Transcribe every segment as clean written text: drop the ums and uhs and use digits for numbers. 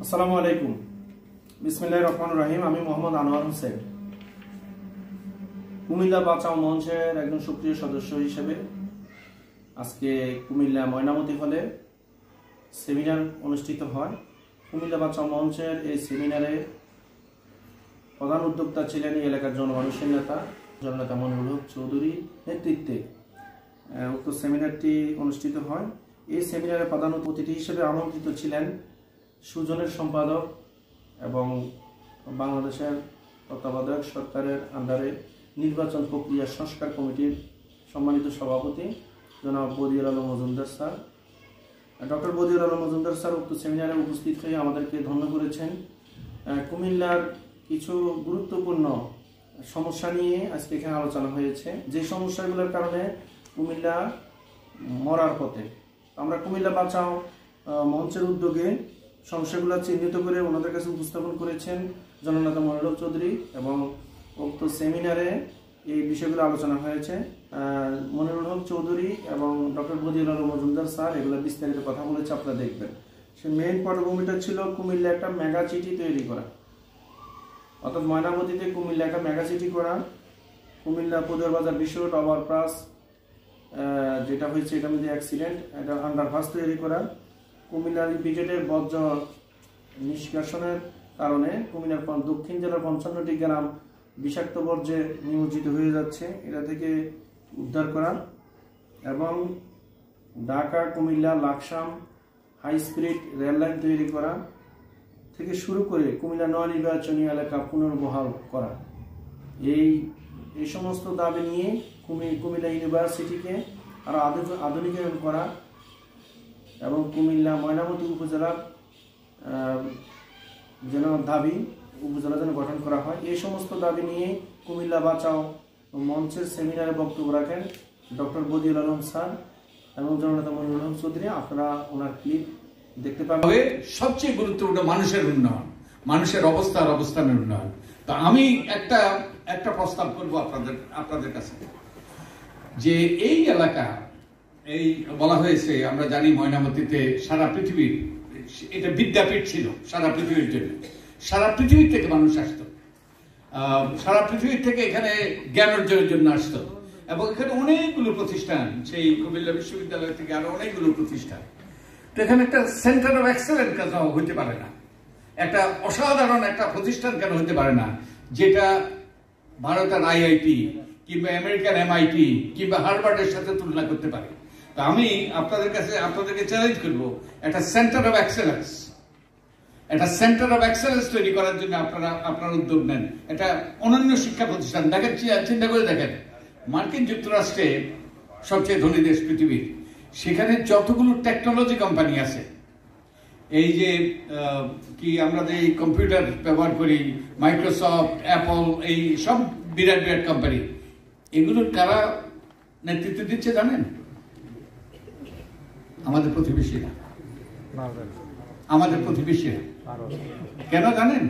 আসসালামু আলাইকুম। বিসমিল্লাহির রহমানির রহিম। আমি মোহাম্মদ আনোয়ার হোসেন, কুমিল্লা বাঁচাও মঞ্চের একজন সক্রিয় সদস্য হিসেবে আজকে কুমিল্লা ময়নামতি হলে সেমিনার অনুষ্ঠিত হয়। কুমিল্লা বাঁচাও মঞ্চের এই সেমিনারে প্রধান উদ্যোক্তা ছিলেন এই এলাকার জনমানুষের নেতা জননেতা মনিরুল হক চৌধুরী নেতৃত্বে উক্ত সেমিনারটি অনুষ্ঠিত হয়। এই সেমিনারে প্রধান অতিথি হিসেবে আমন্ত্রিত ছিলেন সুজনের সম্পাদক এবং বাংলাদেশের তত্ত্বাবধায়ক সরকারের আন্ডারে নির্বাচন প্রক্রিয়া সংস্কার কমিটির সম্মানিত সভাপতি জনাব Badiul Alam Majumdar sir. Doctor Badiul Alam Majumdar sir উক্ত সেমিনারে উপস্থিত হয়ে আমাদেরকে ধন্য করেছেন। কুমিল্লার কিছু গুরুত্বপূর্ণ সমস্যা নিয়ে আজকে এখানে আলোচনা হয়েছে, যে সমস্যাগুলোর কারণে কুমিল্লা মরার পথে। আমরা কুমিল্লা বাঁচাও মঞ্চের উদ্যোগে সমস্যাগুলো চিহ্নিত করে ওনাদের কাছে উপস্থাপন করেছেন জননেতা মনিরুল হক চৌধুরী এবং উক্ত সেমিনারে এই বিষয়গুলো আলোচনা হয়েছে। মনিরুল হক চৌধুরী এবং ডক্টর বদিউল আলম মজুমদার স্যার এগুলো বিস্তারিত কথা বলেছে, আপনারা দেখবেন। সে মেইন পটভূমিটা ছিল কুমিল্লা একটা মেগা সিটি তৈরি করা, অর্থাৎ ময়নামতিতে কুমিল্লা একটা মেগা সিটি করা। কুমিল্লা পদুয়ার বাজার বিশ্ব রোড ওভারপাস যেটা হয়েছে এটার মধ্যে অ্যাক্সিডেন্ট, এটা আন্ডারপাস তৈরি করা। কুমিল্লার ব্রিগেডের বর্জ্য নিষ্কাশনের কারণে কুমিল্লার দক্ষিণ জেলার 55টি গ্রাম বিষাক্ত বর্জ্যে নিমজ্জিত হয়ে যাচ্ছে, এটা থেকে উদ্ধার করা। এবং Dhaka Comilla Laksam high speed rail line তৈরি করা থেকে শুরু করে কুমিল্লা নয় নির্বাচনী এলাকা পুনর্বহাল করা। এই সমস্ত দাবি নিয়ে কুমিল্লা ইউনিভার্সিটিকে আরও আধুনিকায়ন করা এবং কুমিল্লা ময়নামতি উপজেলা যেন উপজেলা যেন গঠন করা হয়, এই সমস্ত দাবি নিয়ে কুমিল্লা বাঁচাও মঞ্চের সেমিনারে বক্তব্য রাখেন ডক্টর বদিউল আলম স্যার এবং জননেতা মনিরুল হক চৌধুরী। আপনারা ওনার ক্লিপ দেখতে পাবেন। সবচেয়ে গুরুত্বপূর্ণ মানুষের উন্নয়ন, মানুষের অবস্থানের উন্নয়ন। তো আমি একটা প্রস্তাব করব আপনাদের কাছে, যে এই এলাকা এই বলা হয়েছে, আমরা জানি ময়নামতিতে সারা পৃথিবীর এটা বিদ্যাপীঠ ছিল, সারা পৃথিবীর জন্য সারা পৃথিবী থেকে মানুষ আসতো, সারা পৃথিবী থেকে এখানে জ্ঞান অর্জনের জন্য আসতো। এবং এখানে অনেকগুলো প্রতিষ্ঠান, সেই কুমিল্লা বিশ্ববিদ্যালয় থেকে আরো অনেকগুলো প্রতিষ্ঠান। তো এখানে একটা সেন্টার অফ এক্সেলেন্স কেন হইতে পারে না, একটা অসাধারণ একটা প্রতিষ্ঠান কেন হতে পারে না, যেটা ভারতের আইআইটি কিংবা আমেরিকান এমআইটি কিংবা হার্ভার্ডের সাথে তুলনা করতে পারে। তো আমি আপনাদেরকে চ্যালেঞ্জ করব, একটা সেন্টার অফ এক্সেলেন্স তৈরি করার জন্য আপনারা উদ্যোগ নেন। এটা অনন্য শিক্ষা প্রতিষ্ঠান। দেখেন, চিন্তা করে দেখেন, মার্কিন যুক্তরাষ্ট্রে সবচেয়ে ধনী দেশ পৃথিবীর, সেখানে যতগুলো টেকনোলজি কোম্পানি আছে, এই যে কি আমরা যে কম্পিউটার ব্যবহার করি, মাইক্রোসফট, অ্যাপল, এই সব বিরাট বিরাট কোম্পানি, এগুলোর কারা নেতৃত্ব দিচ্ছে জানেন? আমাদের প্রতিবেশীরা। কেন জানেন?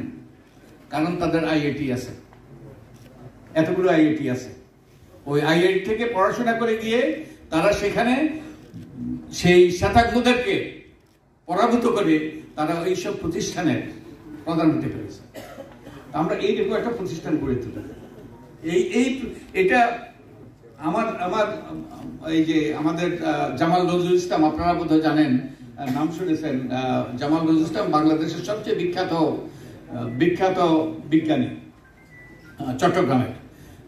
কারণ তাদের আইআইটি আছে, এতগুলো আইআইটি আছে। ওই আইআইটি থেকে পড়াশোনা করে গিয়ে তারা সেখানে সেই শ্বেতাঙ্গদেরকে পরাভূত করে তারা এইসব প্রতিষ্ঠানের প্রধান হতে পেরেছে। আমরা এইরকম একটা প্রতিষ্ঠান গড়ে তুলি। এটা আমার এই যে আমাদের জামাল নজরুল ইসলাম, আপনারা বোধহয় জানেন, নাম শুনেছেন। জামাল নজরুল ইসলাম বাংলাদেশের সবচেয়ে বিখ্যাত বিজ্ঞানী, চট্টগ্রামের।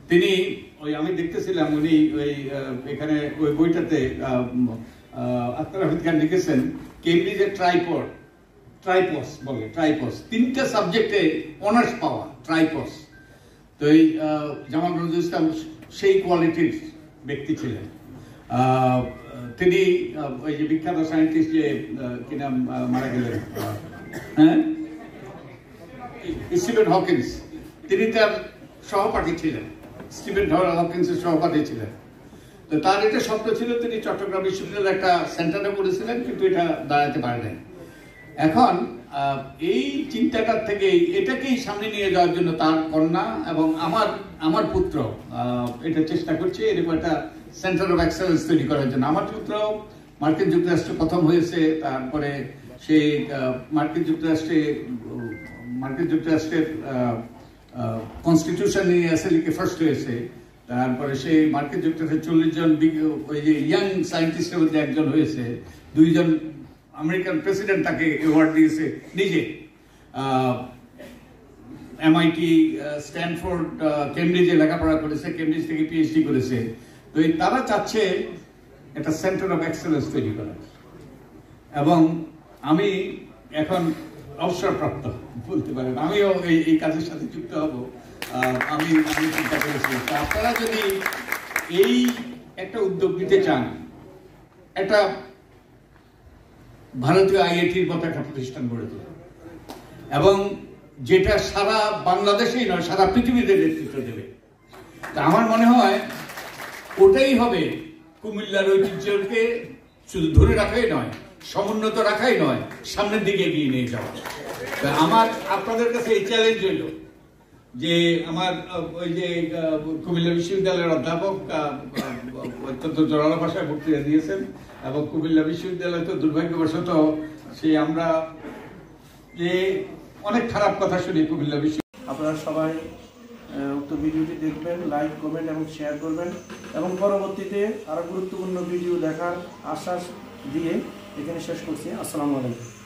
তিনি আমি দেখতেছিলাম, উনি এখানে ওই বইটাতে আখতার হামিদ খান লিখেছেন কেমব্রিজের ট্রাইপস 3টা সাবজেক্টে অনার্স পাওয়া ট্রাইপস। তো এই জামাল নজরুল ইসলাম সেই কোয়ালিটির ব্যক্তি ছিলেন। তিনি ওই যে বিখ্যাত সায়েন্টিস্ট যে কি নাম মারা গেলেন, স্টিফেন হকিন্স, তিনি তার সহপাঠী ছিলেন, তো তার এটা স্বপ্ন ছিল, তিনি চট্টগ্রাম বিশ্ববিদ্যালয়ের একটা সেন্টারে পড়েছিলেন, কিন্তু এটা দাঁড়াতে পারেন। এখন এই চিন্তাটার থেকে এটাকেই সামনে নিয়ে যাওয়ার জন্য তার কন্যা এবং আমার পুত্র এটা চেষ্টা করছে, এরকম একটা সেন্টার অফ এক্সেলেন্স তৈরি করার জন্য। আমার পুত্র মার্কিন যুক্তরাষ্ট্রে প্রথম হয়েছে, তারপরে সে মার্কিন যুক্তরাষ্ট্রের কনস্টিটিউশন নিয়ে অ্যাসেম্বলিকে ফার্স্ট হয়েছে। তারপরে সে মার্কিন যুক্তরাষ্ট্রের 40 জন ওই যে ইয়াং সায়েন্টিস্টের মধ্যে একজন হয়েছে। 2 জন আমেরিকান প্রেসিডেন্ট তাকে অ্যাওয়ার্ড দিয়েছে নিজে। MIT, স্ট্যানফোর্ড, কেমব্রিজে লেখাপড়া করেছে, কেমব্রিজ থেকে PhD করেছে। তো তারা চাচ্ছে একটা সেন্টার অফ এক্সেলেন্স তৈরি করা। এবং আমি এখন অবসরপ্রাপ্ত বলতে পারেন, আমিও এই কাজের সাথে যুক্ত হব। আমি চিন্তা করেছি আপনারা যদি এই একটা উদ্যোগ নিতে চান, একটা ভারতীয় IIT-র মতো একটা প্রতিষ্ঠান গড়ে তোলা, এবং যেটা সারা বাংলাদেশেই নয় সারা পৃথিবীতে নেতৃত্ব দেবে, তা আমার মনে হয় ওটাই হবে কুমিল্লার ঐতিহ্যকে শুধু ধরে রাখাই নয়, সমুন্নত রাখাই নয়, সামনের দিকে এগিয়ে নিয়ে যাওয়া। আমার আপনাদের কাছে এই চ্যালেঞ্জ হইল যে আমার ওই যে কুমিল্লা বিশ্ববিদ্যালয়ের অধ্যাপক অত্যন্ত জোরালো ভাষায় বক্তৃতা দিয়েছেন, এবং কুমিল্লা বিশ্ববিদ্যালয় তো দুর্ভাগ্যবশত সেই আমরা যে অনেক খারাপ কথা শুনি কুমিল্লা বিশ্ববিদ্যালয়। আপনারা সবাই উক্ত ভিডিওটি দেখবেন, লাইক, কমেন্ট এবং শেয়ার করবেন, এবং পরবর্তীতে আরো গুরুত্বপূর্ণ ভিডিও দেখার আশ্বাস দিয়ে এখানে শেষ করছি। আসসালামু আলাইকুম।